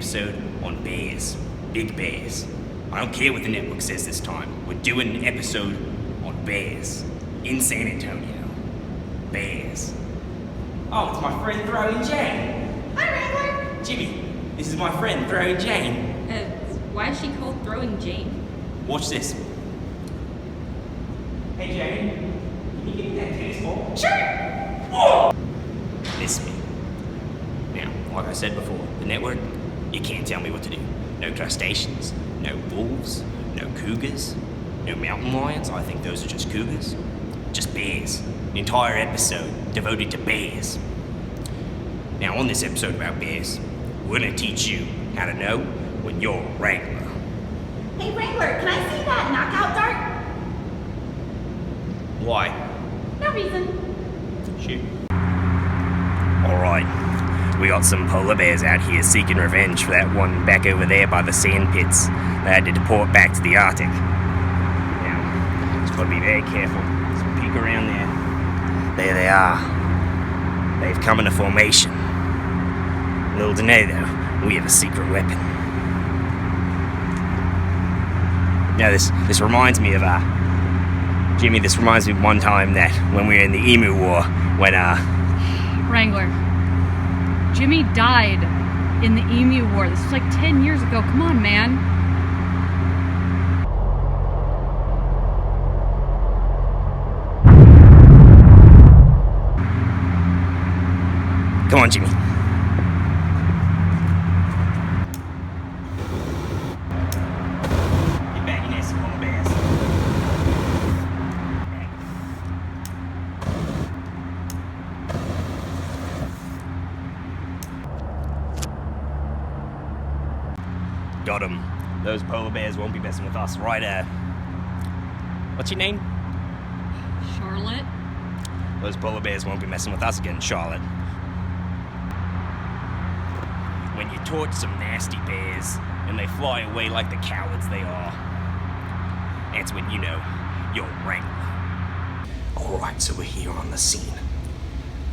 episode on bears. Big bears. I don't care what the network says this time. We're doing an episode on bears. In San Antonio. Bears. Oh, it's my friend Throwing Jane. Hi, Wrangler. Jimmy, this is my friend Throwing Jane. Why is she called Throwing Jane? Watch this. Hey Jane, can you give me that tennis ball? Sure. Oh! Miss me. Now, like I said before, the network, you can't tell me what to do. No crustaceans, no wolves, no cougars, no mountain lions. I think those are just cougars. Just bears. An entire episode devoted to bears. Now, on this episode about bears, we're gonna teach you how to know when you're a Wrangler. Hey, Wrangler, can I see that knockout dart? Why? No reason. Shoot. Alright, we got some polar bears out here seeking revenge for that one back over there by the sand pits they had to deport back to the Arctic. Now, just gotta be very careful. Just peek around there. There they are. They've come into formation. Little to know though, we have a secret weapon. Now this reminds me of Jimmy, this reminds me of one time that when we were in the Emu War, when Wrangler. Jimmy died in the Emu War. This was like 10 years ago. Come on, man. Come on, Jimmy. Get back in there, some polar bears. Got him. Those polar bears won't be messing with us, right? What's your name? Charlotte? Those polar bears won't be messing with us again, Charlotte. When you torch some nasty bears and they fly away like the cowards they are, that's when you know you're a Wrangler. Alright, so we're here on the scene.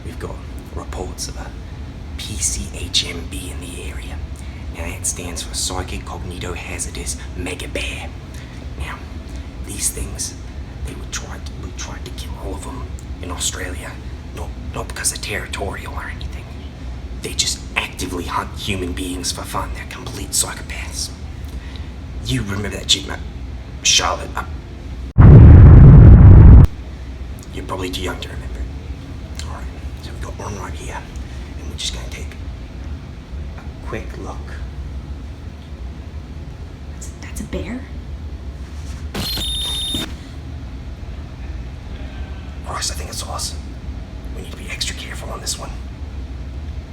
We've got reports of a PCHMB in the area. Now that stands for Psychic Cognito Hazardous Mega Bear. Now, these things, we tried to kill all of them in Australia. Not because they're territorial or anything. They just actively hunt human beings for fun. They're complete psychopaths. You remember that chick, Charlotte? You're probably too young to remember it. Alright, so we've got one right here, and we're just gonna take a quick look. That's a bear? Christ, I think it's us. We need to be extra careful on this one.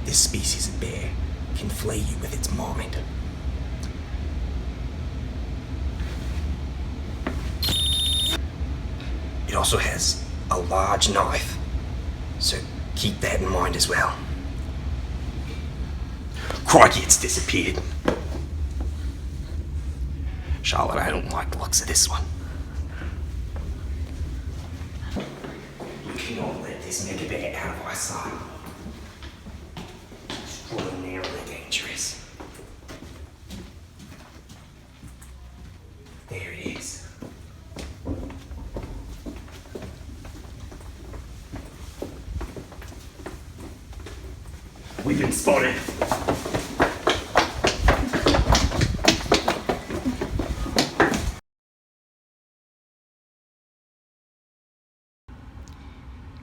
This species of bear can flay you with its mind. It also has a large knife, so keep that in mind as well. Crikey, it's disappeared. Charlotte, I don't like the looks of this one. We cannot let this mega bear out of our sight. Extraordinarily dangerous. There it is. We've been spotted.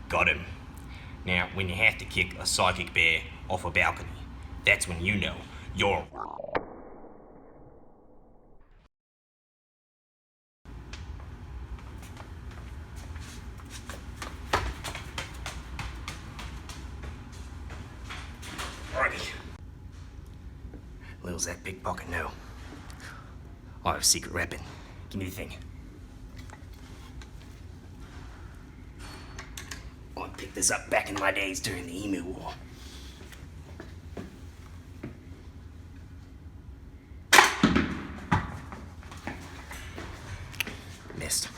Got him. Now, when you have to kick a psychic bear off a balcony, that's when you know you're... Righty. Little's that big pocket, no. I have a secret weapon. Give me the thing. I picked this up back in my days during the Emu War. Missed.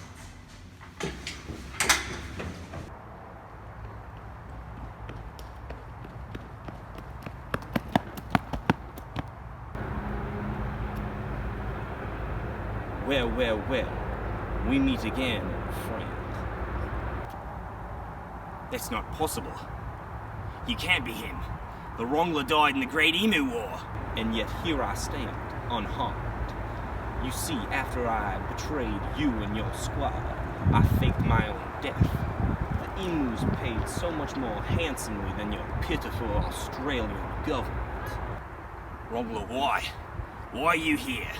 Well, well, well. We meet again, friend. That's not possible. You can't be him. The Wrangler died in the Great Emu War. And yet here I stand, unharmed. You see, after I betrayed you and your squad, I faked my own death. The emus paid so much more handsomely than your pitiful Australian government. Wrangler, why? Why are you here?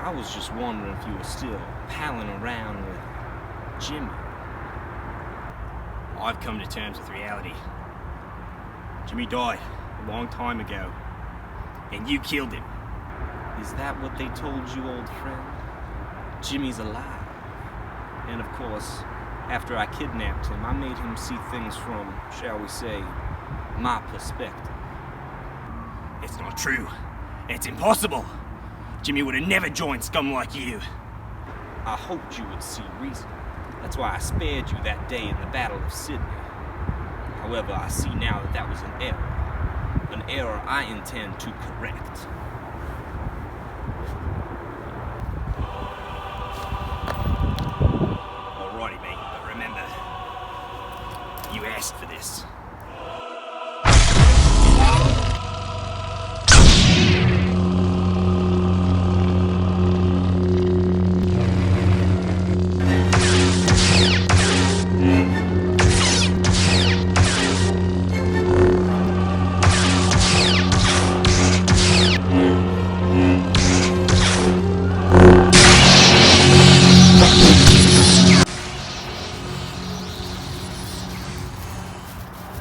I was just wondering if you were still palling around with Jimmy. I've come to terms with reality. Jimmy died a long time ago, and you killed him. Is that what they told you, old friend? Jimmy's alive. And of course, after I kidnapped him, I made him see things from, shall we say, my perspective. It's not true. It's impossible. Jimmy would have never joined scum like you. I hoped you would see reason. That's why I spared you that day in the Battle of Sydney. However, I see now that that was an error. An error I intend to correct. Alrighty, mate, but remember, you asked for this.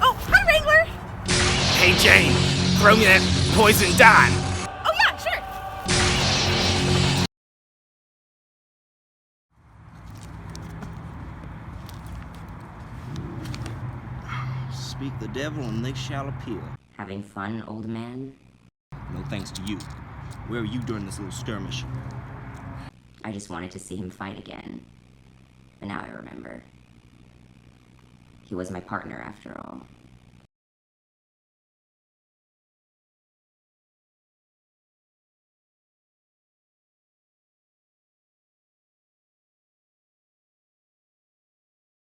Oh, hi, Wrangler! Hey, Jane, throw me that poison dime. Oh, yeah, sure. Speak the devil and they shall appear. Having fun, old man? No thanks to you. Where were you during this little skirmish? I just wanted to see him fight again. And now I remember. He was my partner after all.